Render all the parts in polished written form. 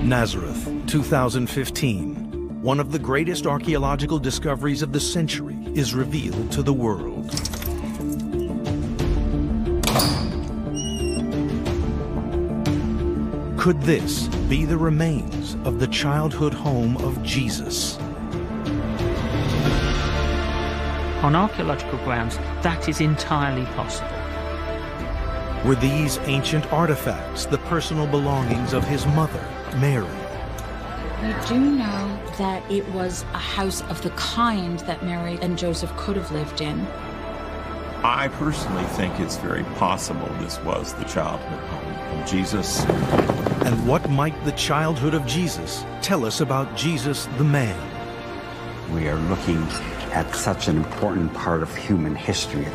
Nazareth, 2015. One of the greatest archaeological discoveries of the century is revealed to the world. Could this be the remains of the childhood home of Jesus? On archaeological grounds, that is entirely possible. Were these ancient artifacts the personal belongings of his mother, Mary? We do know that it was a house of the kind that Mary and Joseph could have lived in. I personally think it's very possible this was the childhood home of Jesus. And what might the childhood of Jesus tell us about Jesus the man? We are looking at such an important part of human history.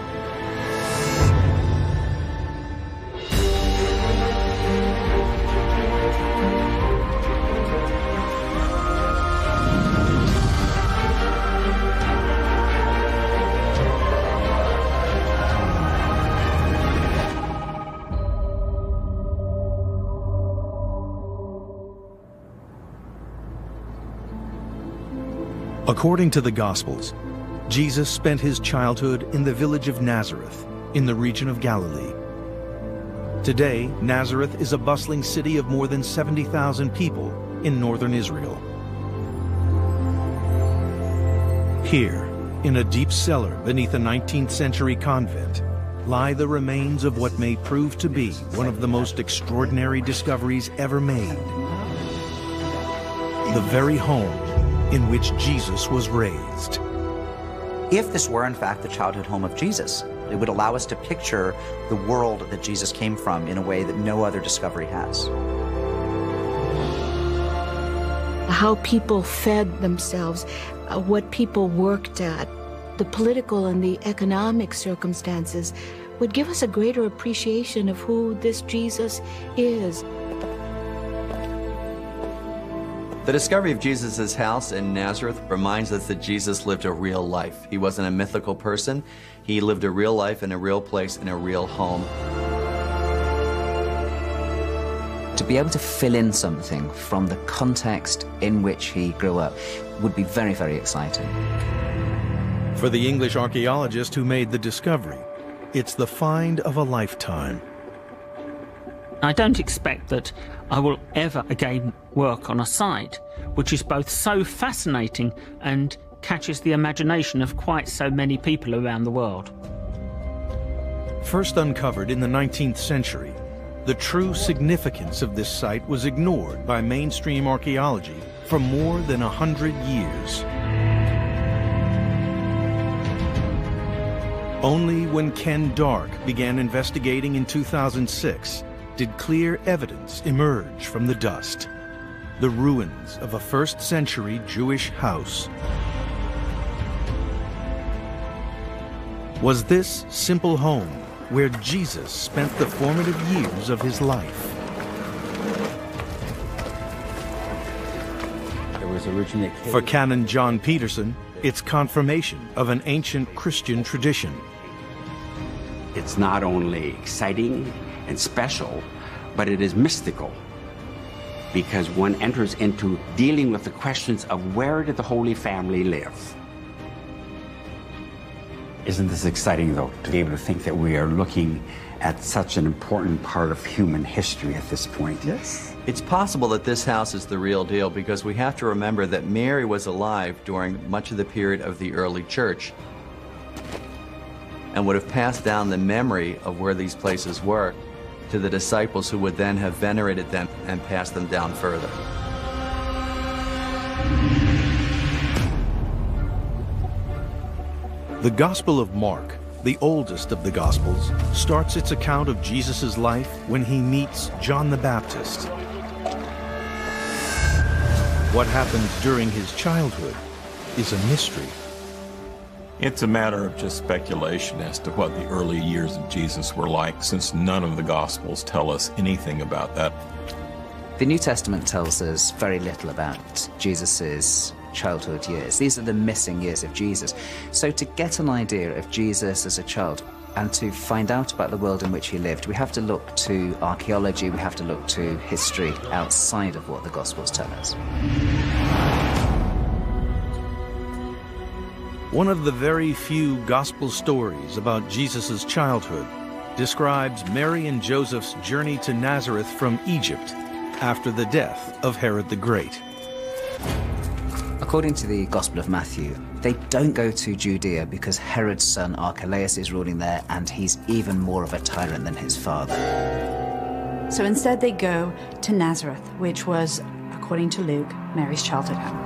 According to the Gospels, Jesus spent his childhood in the village of Nazareth, in the region of Galilee. Today, Nazareth is a bustling city of more than 70,000 people in northern Israel. Here, in a deep cellar beneath a 19th century convent, lie the remains of what may prove to be one of the most extraordinary discoveries ever made. The very home in which Jesus was raised. If this were in fact the childhood home of Jesus, it would allow us to picture the world that Jesus came from in a way that no other discovery has. How people fed themselves, what people worked at, the political and the economic circumstances would give us a greater appreciation of who this Jesus is. The discovery of Jesus' house in Nazareth reminds us that Jesus lived a real life. He wasn't a mythical person. He lived a real life in a real place, in a real home. To be able to fill in something from the context in which he grew up would be very, very exciting. For the English archaeologist who made the discovery, it's the find of a lifetime. I don't expect that I will ever again work on a site which is both so fascinating and catches the imagination of quite so many people around the world. First uncovered in the 19th century, the true significance of this site was ignored by mainstream archaeology for more than 100 years. Only when Ken Dark began investigating in 2006 did clear evidence emerge from the dust. The ruins of a first-century Jewish house. Was this simple home where Jesus spent the formative years of his life? For Canon John Peterson, it's confirmation of an ancient Christian tradition. It's not only exciting and special, but it is mystical, because one enters into dealing with the questions of where did the Holy Family live? Isn't this exciting, though, to be able to think that we are looking at such an important part of human history at this point? Yes. It's possible that this house is the real deal, because we have to remember that Mary was alive during much of the period of the early church and would have passed down the memory of where these places were to the disciples, who would then have venerated them and passed them down further. The Gospel of Mark, the oldest of the Gospels, starts its account of Jesus' life when he meets John the Baptist. What happened during his childhood is a mystery. It's a matter of just speculation as to what the early years of Jesus were like, since none of the Gospels tell us anything about that. The New Testament tells us very little about Jesus' childhood years. These are the missing years of Jesus. So to get an idea of Jesus as a child, And to find out about the world in which he lived, we have to look to archaeology, we have to look to history outside of what the Gospels tell us. One of the very few Gospel stories about Jesus' childhood describes Mary and Joseph's journey to Nazareth from Egypt after the death of Herod the Great. According to the Gospel of Matthew, they don't go to Judea because Herod's son Archelaus is ruling there, and he's even more of a tyrant than his father. So instead they go to Nazareth, which was, according to Luke, Mary's childhood home.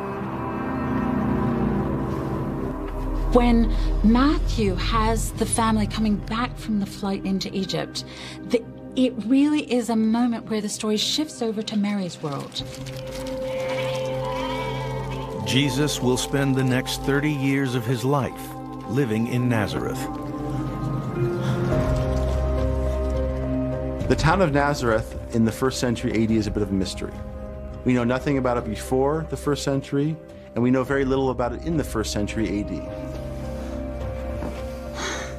When Matthew has the family coming back from the flight into Egypt, it really is a moment where the story shifts over to Mary's world. Jesus will spend the next 30 years of his life living in Nazareth. The town of Nazareth in the 1st century AD is a bit of a mystery. We know nothing about it before the 1st century, and we know very little about it in the 1st century AD.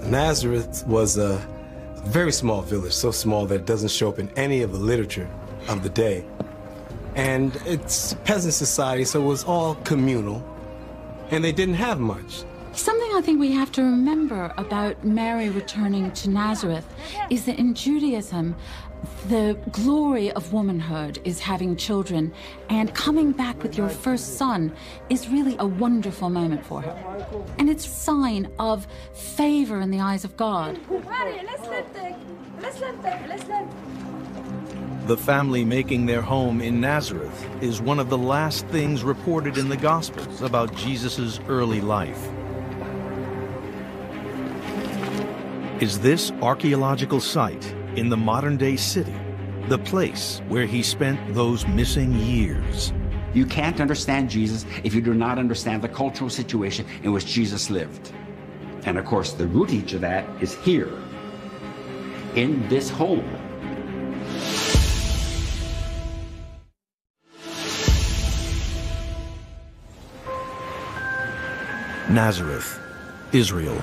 Nazareth was a very small village, so small that it doesn't show up in any of the literature of the day. And it's peasant society, so it was all communal, and they didn't have much. Something I think we have to remember about Mary returning to Nazareth is that in Judaism, the glory of womanhood is having children, and coming back with your first son is really a wonderful moment for her. And it's a sign of favor in the eyes of God. The family making their home in Nazareth is one of the last things reported in the Gospels about Jesus' early life. Is this archaeological site in the modern-day city the place where he spent those missing years? You can't understand Jesus if you do not understand the cultural situation in which Jesus lived. And of course, the rootage of that is here, in this home. Nazareth, Israel.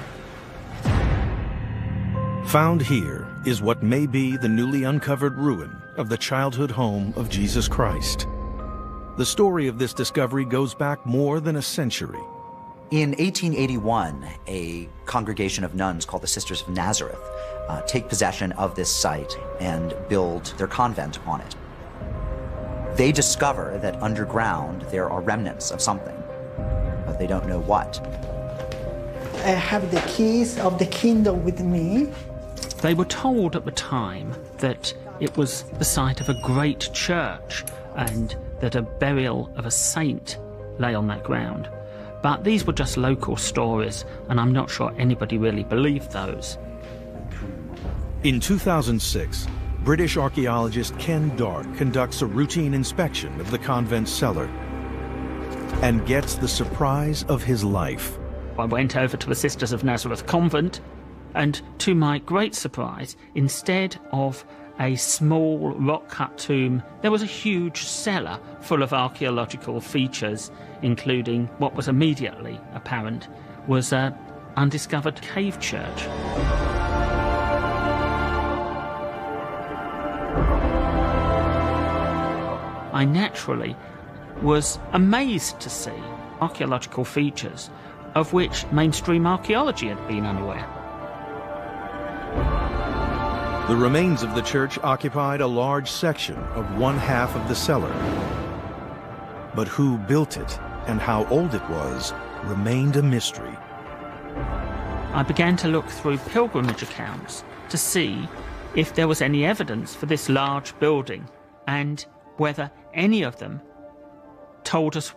Found here is what may be the newly uncovered ruin of the childhood home of Jesus Christ. The story of this discovery goes back more than a century. In 1881, a congregation of nuns called the Sisters of Nazareth take possession of this site and build their convent on it. They discover that underground there are remnants of something, but they don't know what. I have the keys of the kingdom with me. They were told at the time that it was the site of a great church and that a burial of a saint lay on that ground. But these were just local stories, and I'm not sure anybody really believed those. In 2006, British archaeologist Ken Dark conducts a routine inspection of the convent cellar and gets the surprise of his life. I went over to the Sisters of Nazareth convent, and to my great surprise, instead of a small rock-cut tomb, there was a huge cellar full of archaeological features, including what was immediately apparent was an undiscovered cave church. I naturally was amazed to see archaeological features of which mainstream archaeology had been unaware. The remains of the church occupied a large section of one half of the cellar. But who built it and how old it was remained a mystery. I began to look through pilgrimage accounts to see if there was any evidence for this large building and whether any of them told us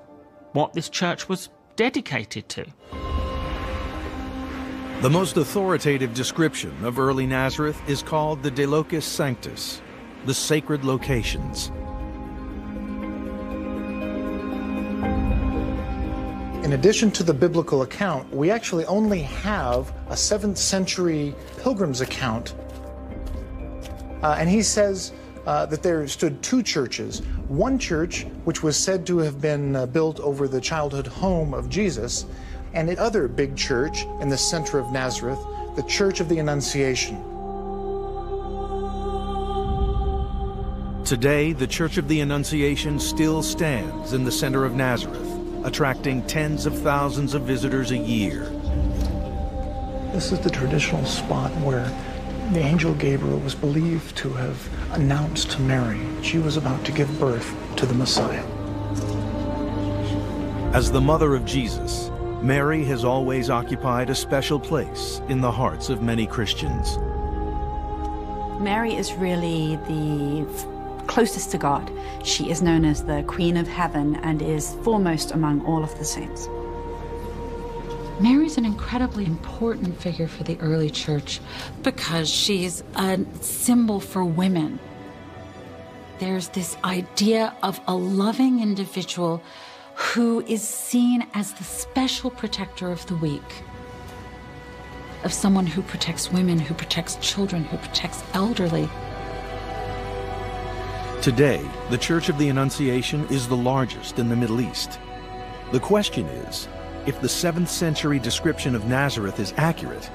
what this church was dedicated to. The most authoritative description of early Nazareth is called the De Locis Sanctus, the sacred locations. In addition to the biblical account, we actually only have a 7th century pilgrim's account. And he says that there stood 2 churches. One church, which was said to have been built over the childhood home of Jesus, and another big church in the center of Nazareth the Church of the Annunciation. Today, the Church of the Annunciation still stands in the center of Nazareth, attracting tens of thousands of visitors a year. This is the traditional spot where the angel Gabriel was believed to have announced to Mary she was about to give birth to the Messiah. As the mother of Jesus, Mary has always occupied a special place in the hearts of many Christians. Mary is really the closest to God. She is known as the Queen of Heaven and is foremost among all of the saints. Mary's an incredibly important figure for the early church because she's a symbol for women. There's this idea of a loving individual who is seen as the special protector of the weak, of someone who protects women, who protects children, who protects elderly. Today, the Church of the Annunciation is the largest in the Middle East. The question is, if the 7th century description of Nazareth is accurate,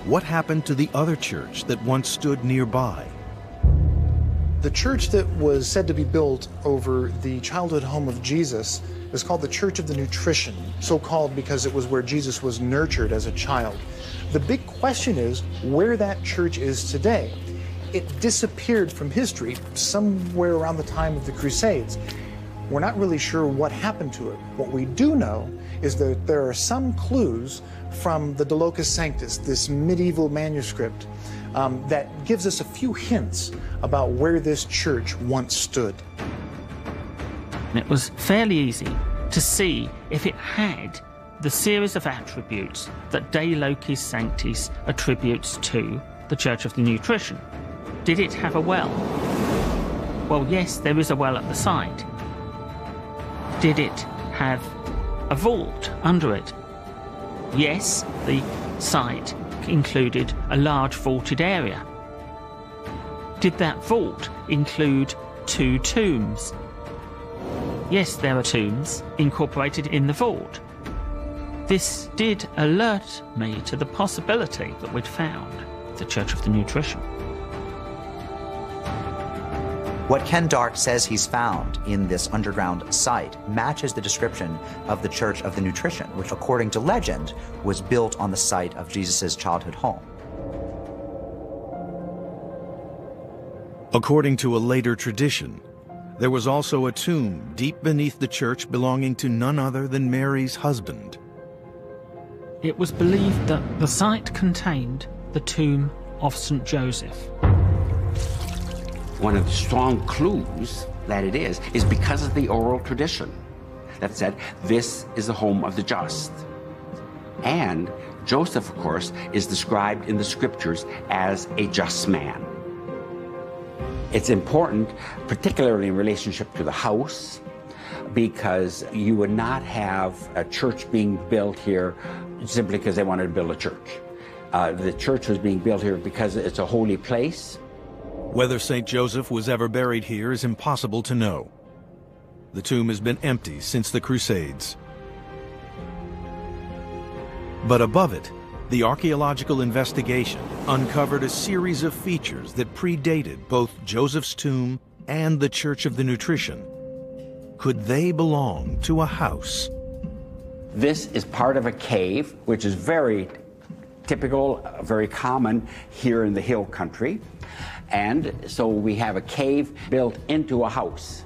what happened to the other church that once stood nearby? The church that was said to be built over the childhood home of Jesus is called the Church of the Nutrition, so called because it was where Jesus was nurtured as a child. The big question is where that church is today. It disappeared from history somewhere around the time of the Crusades. We're not really sure what happened to it. What we do know is that there are some clues from the De Locis Sanctus, this medieval manuscript, that gives us a few hints about where this church once stood. It was fairly easy to see if it had the series of attributes that De Locis Sanctis attributes to the Church of the Nutrition. Did it have a well? Well, yes, there is a well at the side. Did it have a vault under it? Yes, the site included a large vaulted area. Did that vault include 2 tombs? Yes, there are tombs incorporated in the vault. This did alert me to the possibility that we'd found the Church of the Nutrition. What Ken Dark says he's found in this underground site matches the description of the Church of the Nutrition, which, according to legend, was built on the site of Jesus' childhood home. According to a later tradition, there was also a tomb deep beneath the church belonging to none other than Mary's husband. It was believed that the site contained the tomb of St. Joseph. One of the strong clues that it is because of the oral tradition that said, this is the home of the just. And Joseph, of course, is described in the scriptures as a just man. It's important, particularly in relationship to the house, because you would not have a church being built here simply because they wanted to build a church. The church was being built here because it's a holy place. Whether St. Joseph was ever buried here is impossible to know. The tomb has been empty since the Crusades. But above it, the archaeological investigation uncovered a series of features that predated both Joseph's tomb and the Church of the Nutrition. Could they belong to a house? This is part of a cave, which is very typical, very common here in the hill country. And so we have a cave built into a house.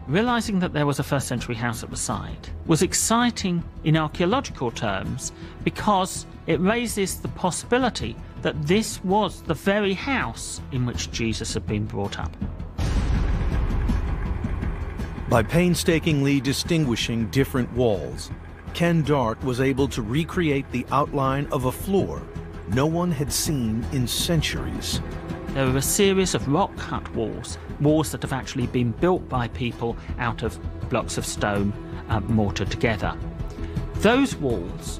Realizing that there was a first century house at the site was exciting in archaeological terms because it raises the possibility that this was the very house in which Jesus had been brought up. By painstakingly distinguishing different walls, Ken Dark was able to recreate the outline of a floor no one had seen in centuries. There are a series of rock-cut walls, walls that have actually been built by people out of blocks of stone mortared together. Those walls,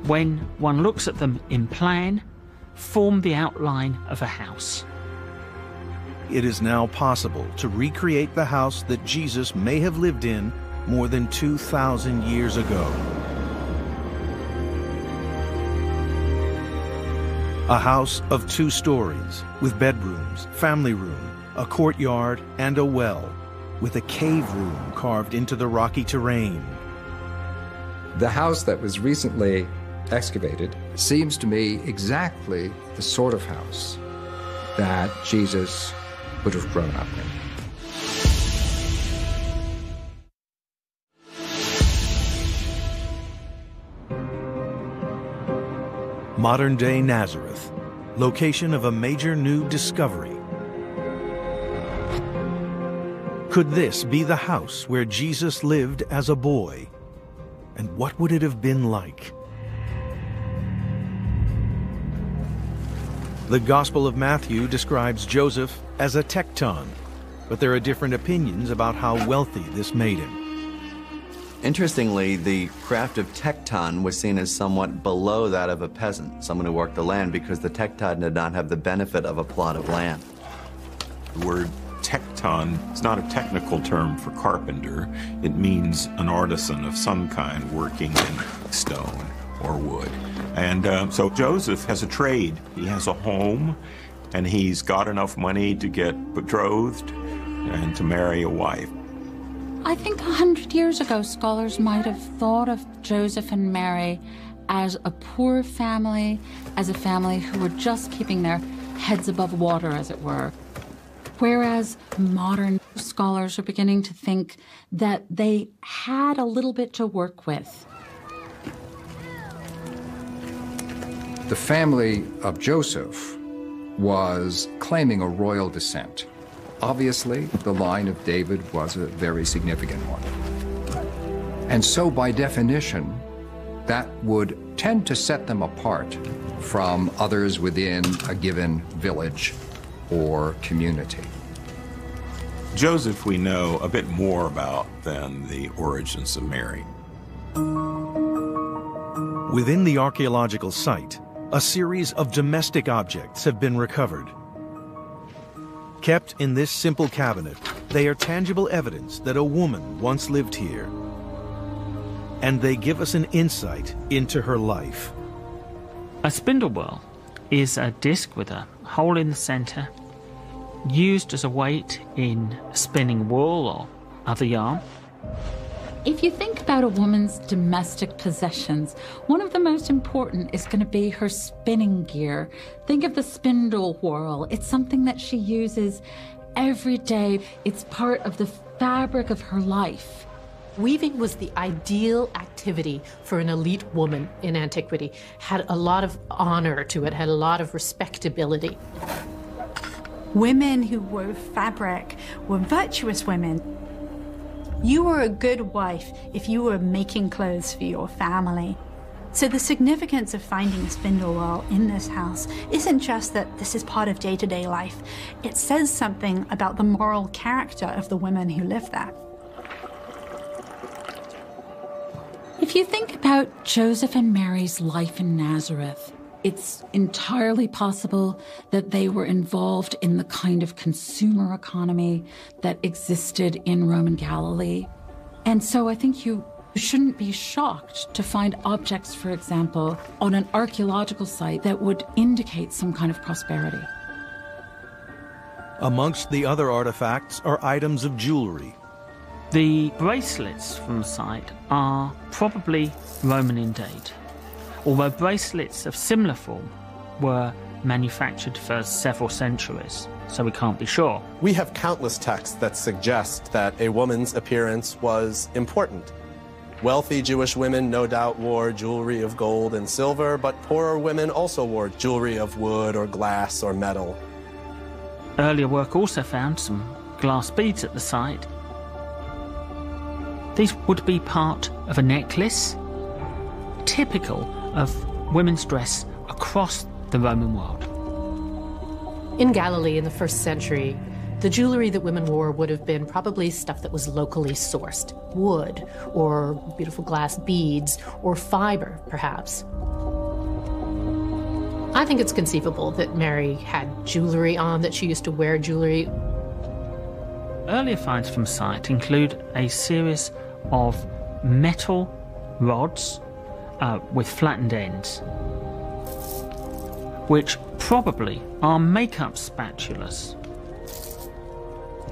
when one looks at them in plan, form the outline of a house. It is now possible to recreate the house that Jesus may have lived in more than 2,000 years ago. A house of 2 stories, with bedrooms, family room, a courtyard, and a well, with a cave room carved into the rocky terrain. The house that was recently excavated seems to me exactly the sort of house that Jesus would have grown up in. Modern-day Nazareth, location of a major new discovery. Could this be the house where Jesus lived as a boy? And what would it have been like? The Gospel of Matthew describes Joseph as a tecton, but there are different opinions about how wealthy this made him. Interestingly, the craft of tecton was seen as somewhat below that of a peasant, someone who worked the land, because the tecton did not have the benefit of a plot of land. The word tecton is not a technical term for carpenter. It means an artisan of some kind working in stone or wood. And so Joseph has a trade. He has a home, and he's got enough money to get betrothed and to marry a wife. I think 100 years ago, scholars might have thought of Joseph and Mary as a poor family, as a family who were just keeping their heads above water, as it were. Whereas modern scholars are beginning to think that they had a little bit to work with. The family of Joseph was claiming a royal descent. Obviously, the line of David was a very significant one. And so, by definition, that would tend to set them apart from others within a given village or community. Joseph we know a bit more about than the origins of Mary. Within the archaeological site, a series of domestic objects have been recovered. Kept in this simple cabinet, they are tangible evidence that a woman once lived here. And they give us an insight into her life. A spindle whorl is a disc with a hole in the center, used as a weight in spinning wool or other yarn. If you think about a woman's domestic possessions, one of the most important is going to be her spinning gear. Think of the spindle whorl. It's something that she uses every day. It's part of the fabric of her life. Weaving was the ideal activity for an elite woman in antiquity. Had a lot of honor to it, had a lot of respectability. Women who wove fabric were virtuous women. You were a good wife if you were making clothes for your family. So the significance of finding a spindle whorl in this house isn't just that this is part of day-to-day life. It says something about the moral character of the women who live there. If you think about Joseph and Mary's life in Nazareth, it's entirely possible that they were involved in the kind of consumer economy that existed in Roman Galilee. And so I think you shouldn't be shocked to find objects, for example, on an archaeological site that would indicate some kind of prosperity. Amongst the other artifacts are items of jewelry. The bracelets from the site are probably Roman in date, although bracelets of similar form were manufactured for several centuries, so we can't be sure. We have countless texts that suggest that a woman's appearance was important. Wealthy Jewish women no doubt wore jewelry of gold and silver, but poorer women also wore jewelry of wood or glass or metal. Earlier work also found some glass beads at the site. These would be part of a necklace, typical of women's dress across the Roman world. In Galilee in the 1st century, the jewelry that women wore would have been probably stuff that was locally sourced. Wood, or beautiful glass beads, or fiber, perhaps. I think it's conceivable that Mary had jewelry on, that she used to wear jewelry. Earlier finds from site include a series of metal rods with flattened ends. which probably are makeup spatulas.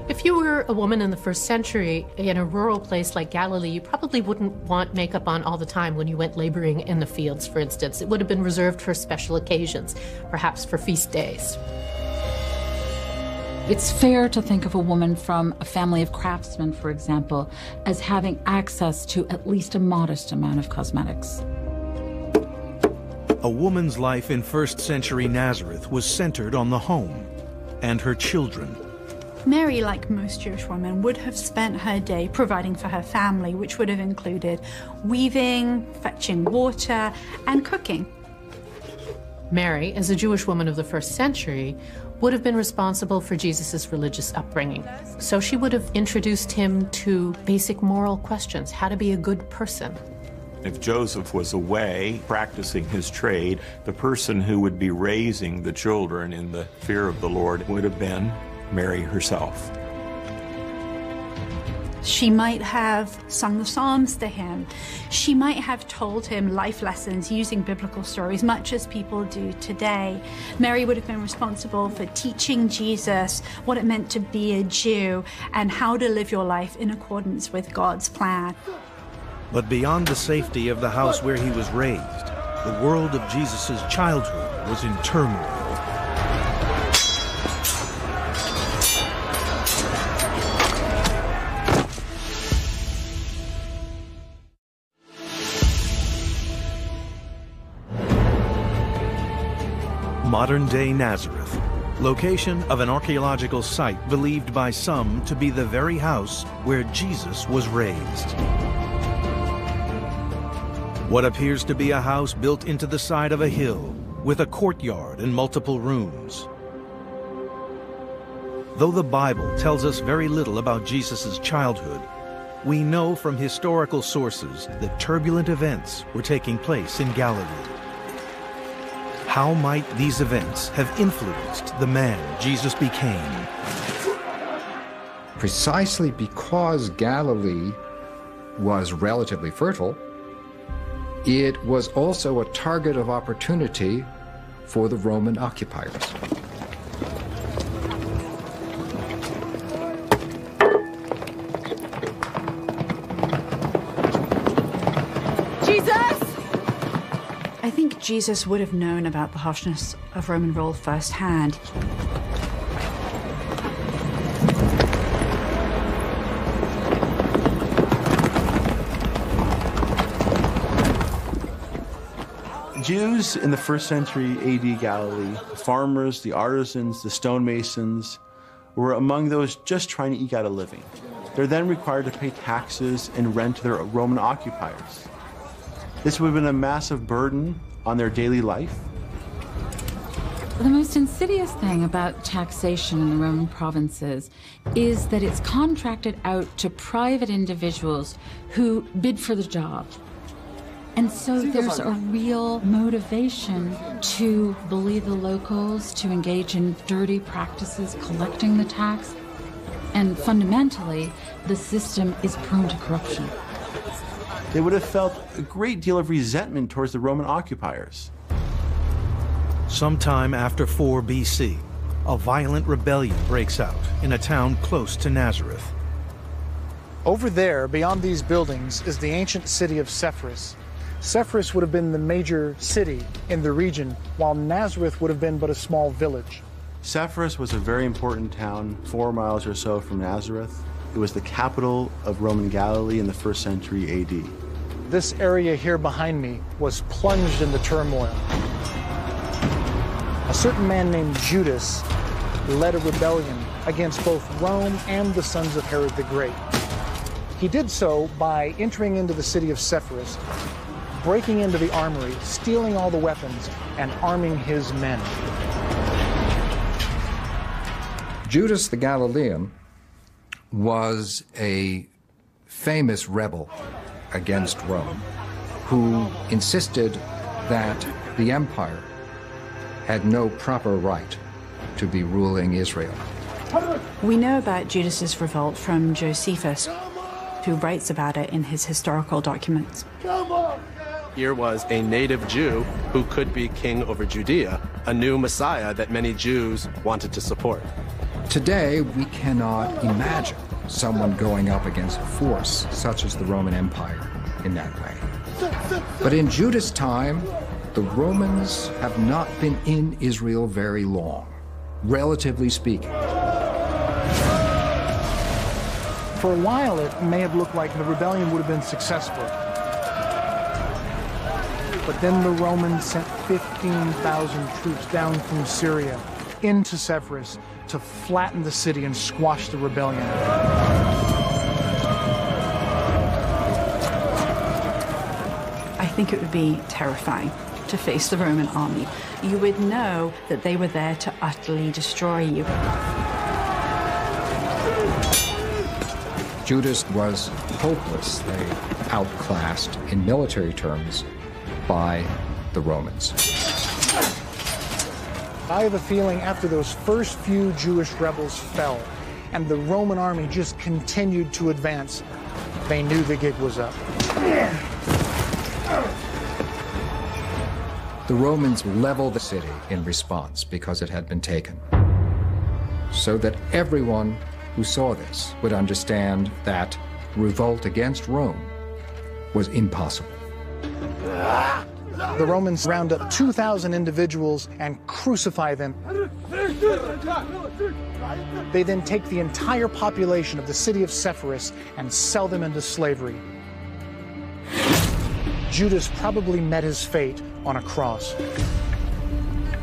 If you were a woman in the first century in a rural place like Galilee, you probably wouldn't want makeup on all the time when you went laboring in the fields, for instance. It would have been reserved for special occasions, perhaps for feast days. It's fair to think of a woman from a family of craftsmen, for example, as having access to at least a modest amount of cosmetics. A woman's life in first century Nazareth was centered on the home and her children. Mary, like most Jewish women, would have spent her day providing for her family, which would have included weaving, fetching water, and cooking. Mary, as a Jewish woman of the first century, would have been responsible for Jesus' religious upbringing. So she would have introduced him to basic moral questions, how to be a good person. If Joseph was away practicing his trade, the person who would be raising the children in the fear of the Lord would have been Mary herself. She might have sung the Psalms to him. She might have told him life lessons using biblical stories, much as people do today. Mary would have been responsible for teaching Jesus what it meant to be a Jew and how to live your life in accordance with God's plan. But beyond the safety of the house where he was raised, the world of Jesus' childhood was in turmoil. Modern-day Nazareth, location of an archaeological site believed by some to be the very house where Jesus was raised. What appears to be a house built into the side of a hill with a courtyard and multiple rooms. Though the Bible tells us very little about Jesus' childhood, we know from historical sources that turbulent events were taking place in Galilee. How might these events have influenced the man Jesus became? Precisely because Galilee was relatively fertile, it was also a target of opportunity for the Roman occupiers. I think Jesus would have known about the harshness of Roman rule firsthand. Jews in the first century AD Galilee, the farmers, the artisans, the stonemasons, were among those just trying to eke out a living. They're then required to pay taxes and rent to their Roman occupiers. This would have been a massive burden on their daily life. The most insidious thing about taxation in the Roman provinces is that it's contracted out to private individuals who bid for the job. And so there's a real motivation to bully the locals, to engage in dirty practices collecting the tax. And fundamentally, the system is prone to corruption. They would have felt a great deal of resentment towards the Roman occupiers. Sometime after 4 BC, a violent rebellion breaks out in a town close to Nazareth. Over there, beyond these buildings, is the ancient city of Sepphoris. Sepphoris would have been the major city in the region, while Nazareth would have been but a small village. Sepphoris was a very important town, 4 miles or so from Nazareth. It was the capital of Roman Galilee in the first century AD. This area here behind me was plunged into turmoil. A certain man named Judas led a rebellion against both Rome and the sons of Herod the Great. He did so by entering into the city of Sepphoris, breaking into the armory, stealing all the weapons, and arming his men. Judas the Galilean was a famous rebel against Rome who insisted that the empire had no proper right to be ruling Israel. We know about Judas's revolt from Josephus, who writes about it in his historical documents. Here was a native Jew who could be king over Judea, a new Messiah that many Jews wanted to support. Today, we cannot imagine someone going up against a force such as the Roman Empire in that way. But in Judas' time, the Romans have not been in Israel very long, relatively speaking. For a while, it may have looked like the rebellion would have been successful. But then the Romans sent 15,000 troops down from Syria into Sepphoris to flatten the city and squash the rebellion. I think it would be terrifying to face the Roman army. You would know that they were there to utterly destroy you. Judas was hopelessly outclassed in military terms by the Romans. I have a feeling after those first few Jewish rebels fell and the Roman army just continued to advance, they knew the gig was up. The Romans leveled the city in response because it had been taken, so that everyone who saw this would understand that revolt against Rome was impossible. The Romans round up 2,000 individuals and crucify them. They then take the entire population of the city of Sepphoris and sell them into slavery. Judas probably met his fate on a cross.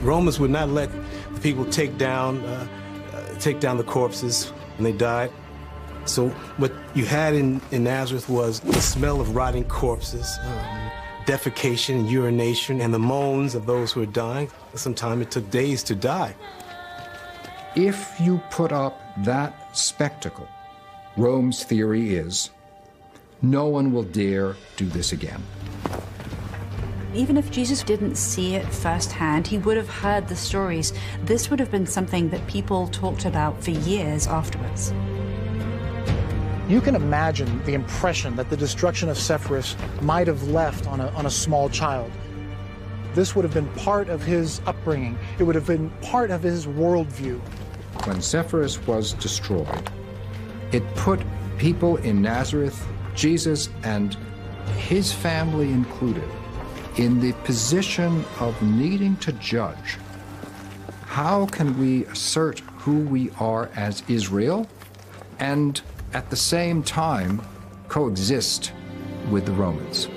Romans would not let the people take down the corpses when they died. So what you had in Nazareth was the smell of rotting corpses, defecation, urination, and the moans of those who were dying. Sometimes it took days to die. If you put up that spectacle, Rome's theory is, no one will dare do this again. Even if Jesus didn't see it firsthand, he would have heard the stories. This would have been something that people talked about for years afterwards. You can imagine the impression that the destruction of Sepphoris might have left on a small child. This would have been part of his upbringing. It would have been part of his worldview. When Sepphoris was destroyed, it put people in Nazareth, Jesus and his family included, in the position of needing to judge. How can we assert who we are as Israel and at the same time coexist with the Romans?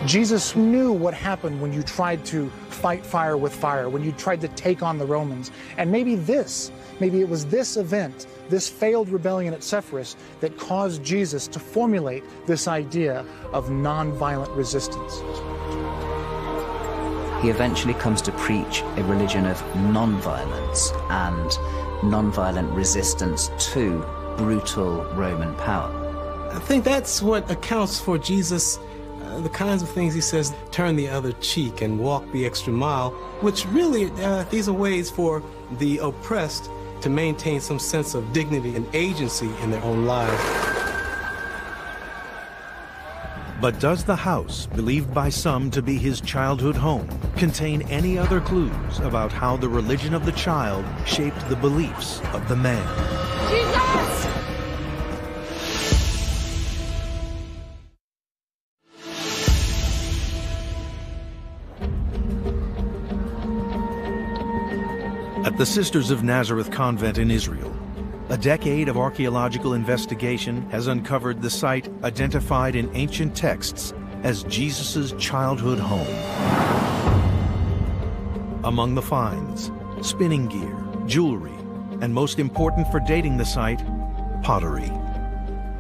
Jesus knew what happened when you tried to fight fire with fire, when you tried to take on the Romans. And maybe it was this event, this failed rebellion at Sepphoris, that caused Jesus to formulate this idea of nonviolent resistance. He eventually comes to preach a religion of nonviolence and nonviolent resistance to brutal Roman power. I think that's what accounts for Jesus, the kinds of things he says, turn the other cheek and walk the extra mile, which really, these are ways for the oppressed to maintain some sense of dignity and agency in their own lives. But does the house, believed by some to be his childhood home, contain any other clues about how the religion of the child shaped the beliefs of the man? Jesus! At the Sisters of Nazareth convent in Israel, a decade of archaeological investigation has uncovered the site identified in ancient texts as Jesus' childhood home. Among the finds, spinning gear, jewelry, and most important for dating the site, pottery.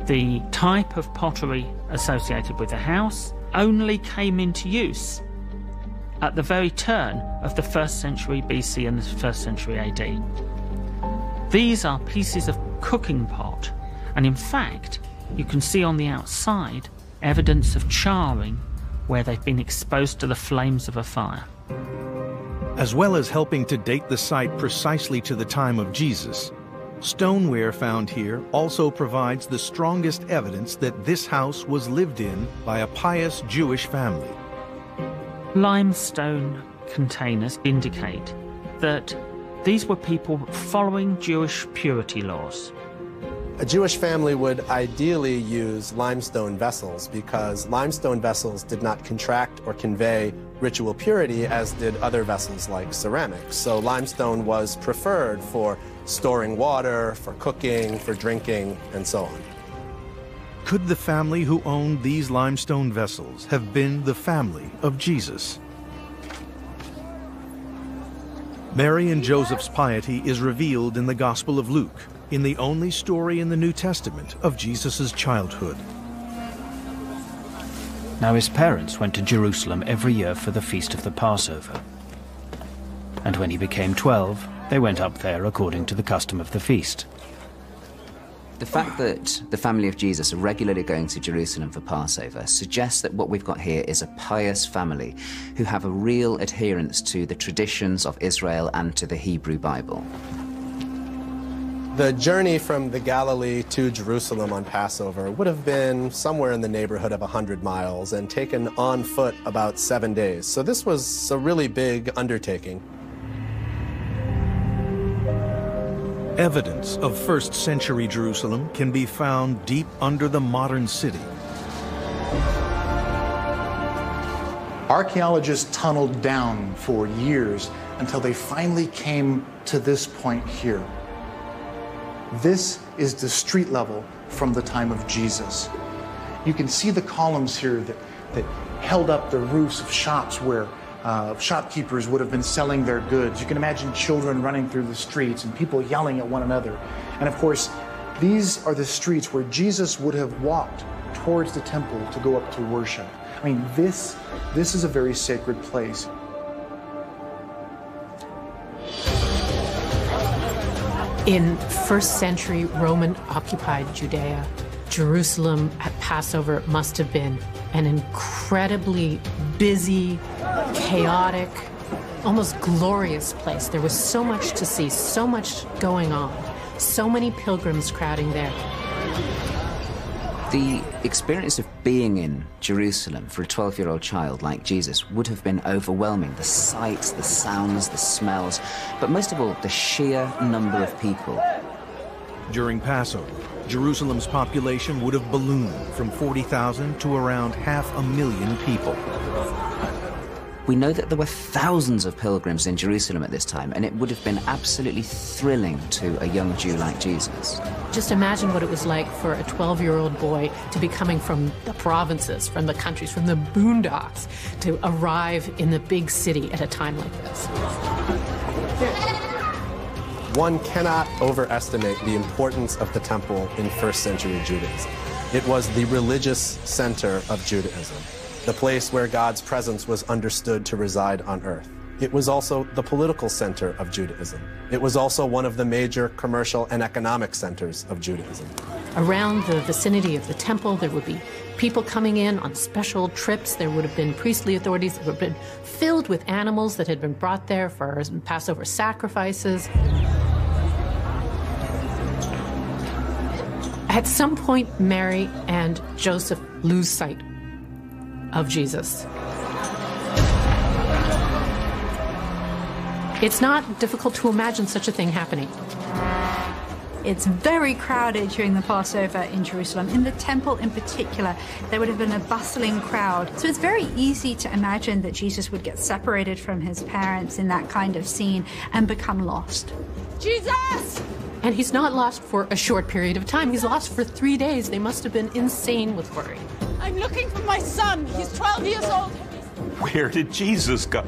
The type of pottery associated with the house only came into use at the very turn of the 1st century BC and the 1st century AD. These are pieces of cooking pot, and in fact, you can see on the outside evidence of charring where they've been exposed to the flames of a fire. As well as helping to date the site precisely to the time of Jesus, stoneware found here also provides the strongest evidence that this house was lived in by a pious Jewish family. limestone containers indicate that these were people following Jewish purity laws. A Jewish family would ideally use limestone vessels because limestone vessels did not contract or convey ritual purity as did other vessels like ceramics. So limestone was preferred for storing water, for cooking, for drinking, and so on. Could the family who owned these limestone vessels have been the family of Jesus? Mary and Joseph's piety is revealed in the Gospel of Luke, in the only story in the New Testament of Jesus' childhood. Now his parents went to Jerusalem every year for the feast of the Passover. And when he became 12, they went up there according to the custom of the feast. The fact that the family of Jesus are regularly going to Jerusalem for Passover suggests that what we've got here is a pious family who have a real adherence to the traditions of Israel and to the Hebrew Bible. The journey from the Galilee to Jerusalem on Passover would have been somewhere in the neighborhood of 100 miles and taken on foot about 7 days. So this was a really big undertaking. Evidence of first-century Jerusalem can be found deep under the modern city. Archaeologists tunneled down for years until they finally came to this point here. This is the street level from the time of Jesus. You can see the columns here that held up the roofs of shops where shopkeepers would have been selling their goods. You can imagine children running through the streets and people yelling at one another. And of course, these are the streets where Jesus would have walked towards the temple to go up to worship. I mean, this is a very sacred place. In first century Roman-occupied Judea, Jerusalem at Passover must have been an incredibly busy, chaotic, almost glorious place. There was so much to see, so much going on, so many pilgrims crowding there. The experience of being in Jerusalem for a 12-year-old child like Jesus would have been overwhelming. The sights, the sounds, the smells, but most of all, the sheer number of people. During Passover, Jerusalem's population would have ballooned from 40,000 to around 500,000 people. We know that there were thousands of pilgrims in Jerusalem at this time, and it would have been absolutely thrilling to a young Jew like Jesus. Just imagine what it was like for a 12-year-old boy to be coming from the provinces, from the countries, from the boondocks, to arrive in the big city at a time like this. One cannot overestimate the importance of the temple in first century Judaism. It was the religious center of Judaism, the place where God's presence was understood to reside on earth. It was also the political center of Judaism. It was also one of the major commercial and economic centers of Judaism. Around the vicinity of the temple, there would be people coming in on special trips. There would have been priestly authorities that would have been filled with animals that had been brought there for Passover sacrifices. At some point, Mary and Joseph lose sight of Jesus. It's not difficult to imagine such a thing happening. It's very crowded during the Passover in Jerusalem. In the temple in particular, there would have been a bustling crowd. So it's very easy to imagine that Jesus would get separated from his parents in that kind of scene and become lost. Jesus! And he's not lost for a short period of time. He's lost for 3 days. They must have been insane with worry. I'm looking for my son. He's 12 years old. Where did Jesus go?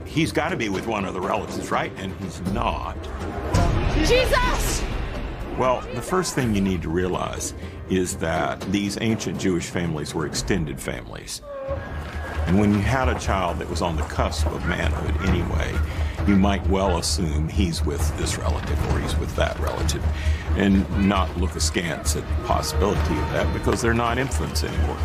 He's got to be with one of the relatives, right? And he's not. Jesus! Well, the first thing you need to realize is that these ancient Jewish families were extended families. And when you had a child that was on the cusp of manhood anyway, you might well assume he's with this relative or he's with that relative and not look askance at the possibility of that because they're not infants anymore.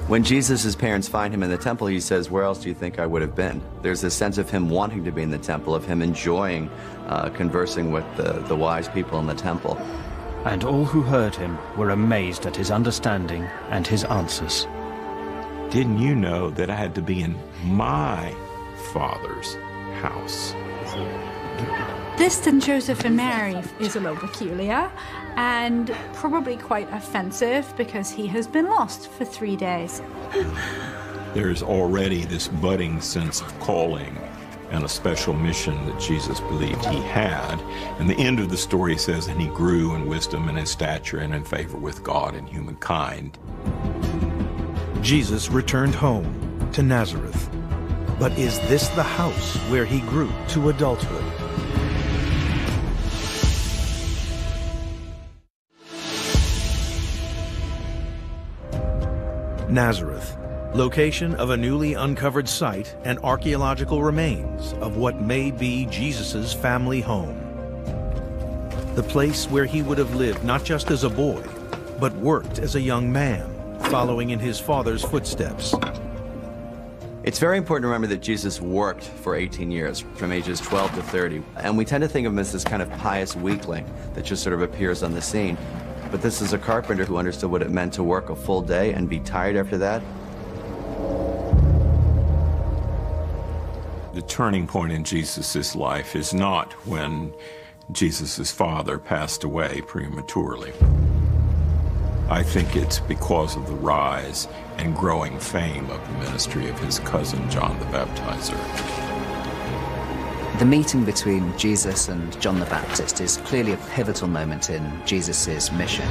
When Jesus' parents find him in the temple, he says, "Where else do you think I would have been?" There's a sense of him wanting to be in the temple, of him enjoying conversing with the wise people in the temple. And all who heard him were amazed at his understanding and his answers. didn't you know that I had to be in my Father's house? This to Joseph and Mary is a little peculiar and probably quite offensive because he has been lost for 3 days. There's already this budding sense of calling and a special mission that Jesus believed he had. And the end of the story says, and he grew in wisdom and in stature and in favor with God and humankind. Jesus returned home to Nazareth. But is this the house where he grew to adulthood? Nazareth, location of a newly uncovered site and archaeological remains of what may be Jesus' family home. The place where he would have lived not just as a boy, but worked as a young man, following in his father's footsteps. It's very important to remember that Jesus worked for 18 years, from ages 12 to 30. And we tend to think of him as this kind of pious weakling that just sort of appears on the scene. But this is a carpenter who understood what it meant to work a full day and be tired after that. The turning point in Jesus' life is not when Jesus' father passed away prematurely. I think it's because of the rise and growing fame of the ministry of his cousin, John the Baptizer. The meeting between Jesus and John the Baptist is clearly a pivotal moment in Jesus' mission.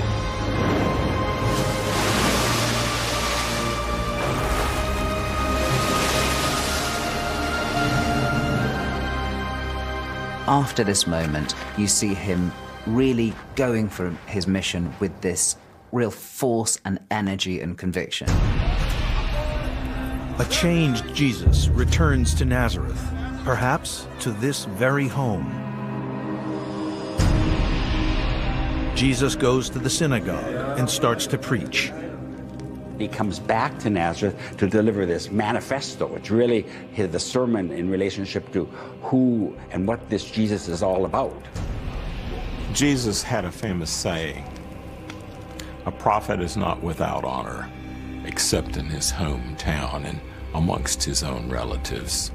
After this moment, you see him really going for his mission with this real force and energy and conviction. A changed Jesus returns to Nazareth, perhaps to this very home. Jesus goes to the synagogue and starts to preach. He comes back to Nazareth to deliver this manifesto. It's really the sermon in relationship to who and what this Jesus is all about. Jesus had a famous saying, "A prophet is not without honor, except in his hometown and amongst his own relatives."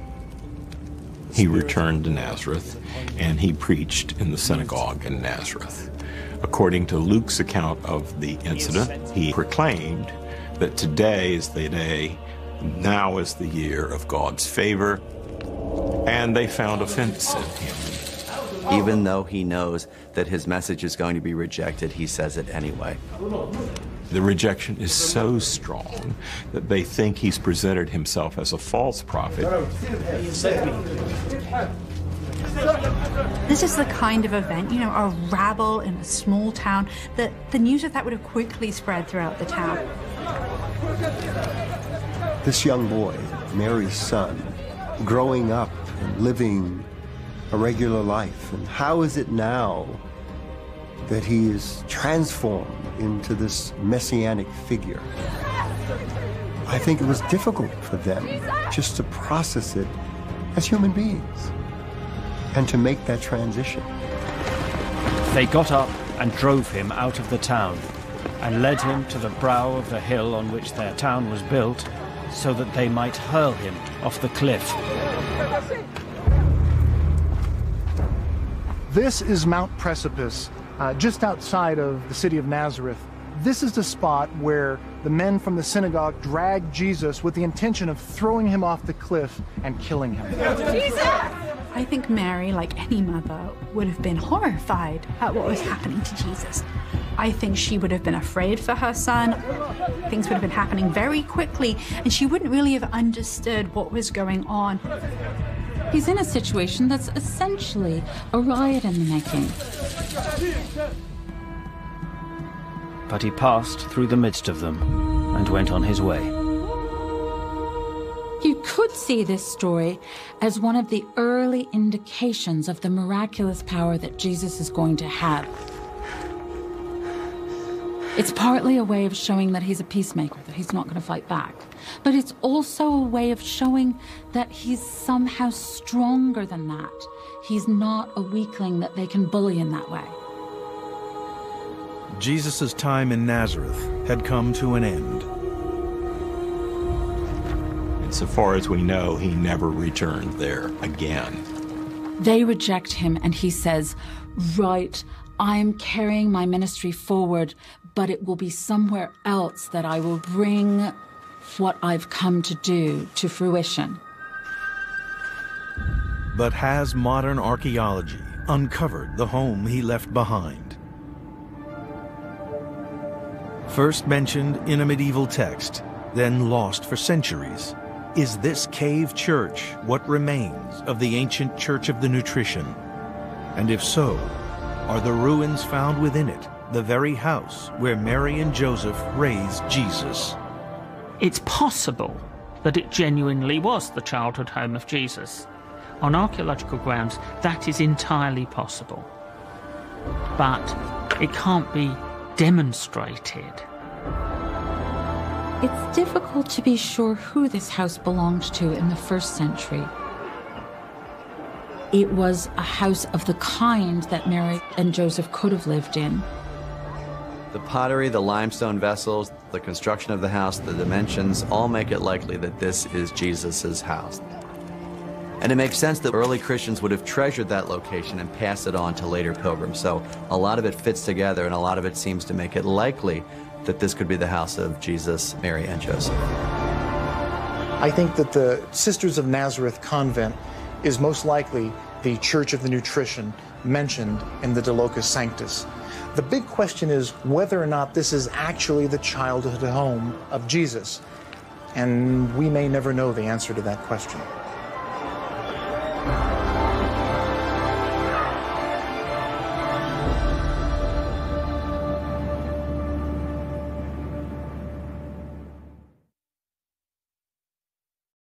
He returned to Nazareth, and he preached in the synagogue in Nazareth. According to Luke's account of the incident, he proclaimed that today is the day, now is the year of God's favor, and they found offense in him. Even though he knows that his message is going to be rejected, he says it anyway. The rejection is so strong that they think he's presented himself as a false prophet. This is the kind of event, you know, a rabble in a small town, that the news of that would have quickly spread throughout the town. This young boy, Mary's son, growing up and living a regular life, and how is it now that he is transformed into this messianic figure? I think it was difficult for them just to process it as human beings and to make that transition. They got up and drove him out of the town and led him to the brow of the hill on which their town was built, so that they might hurl him off the cliff. This is Mount Precipice, just outside of the city of Nazareth. This is the spot where the men from the synagogue dragged Jesus with the intention of throwing him off the cliff and killing him. Jesus! I think Mary, like any mother, would have been horrified at what was happening to Jesus. I think she would have been afraid for her son. Things would have been happening very quickly, and she wouldn't really have understood what was going on. He's in a situation that's essentially a riot in the making. But he passed through the midst of them and went on his way. You could see this story as one of the early indications of the miraculous power that Jesus is going to have. It's partly a way of showing that he's a peacemaker, that he's not going to fight back. But it's also a way of showing that he's somehow stronger than that. He's not a weakling that they can bully in that way. Jesus' time in Nazareth had come to an end. So far as we know, he never returned there again. They reject him, and he says, right, I'm carrying my ministry forward, but it will be somewhere else that I will bring what I've come to do to fruition. But has modern archaeology uncovered the home he left behind? First mentioned in a medieval text, then lost for centuries, is this cave church what remains of the ancient Church of the Nutrition? And if so, are the ruins found within it the very house where Mary and Joseph raised Jesus? It's possible that it genuinely was the childhood home of Jesus. On archaeological grounds, that is entirely possible. But it can't be demonstrated. It's difficult to be sure who this house belonged to in the 1st century. It was a house of the kind that Mary and Joseph could have lived in. The pottery, the limestone vessels, the construction of the house, the dimensions, all make it likely that this is Jesus' house. And it makes sense that early Christians would have treasured that location and passed it on to later pilgrims. So a lot of it fits together, and a lot of it seems to make it likely that this could be the house of Jesus, Mary, and Joseph. I think that the Sisters of Nazareth convent is most likely the Church of the Nutrition mentioned in the De Locis Sanctus. The big question is whether or not this is actually the childhood home of Jesus. And we may never know the answer to that question.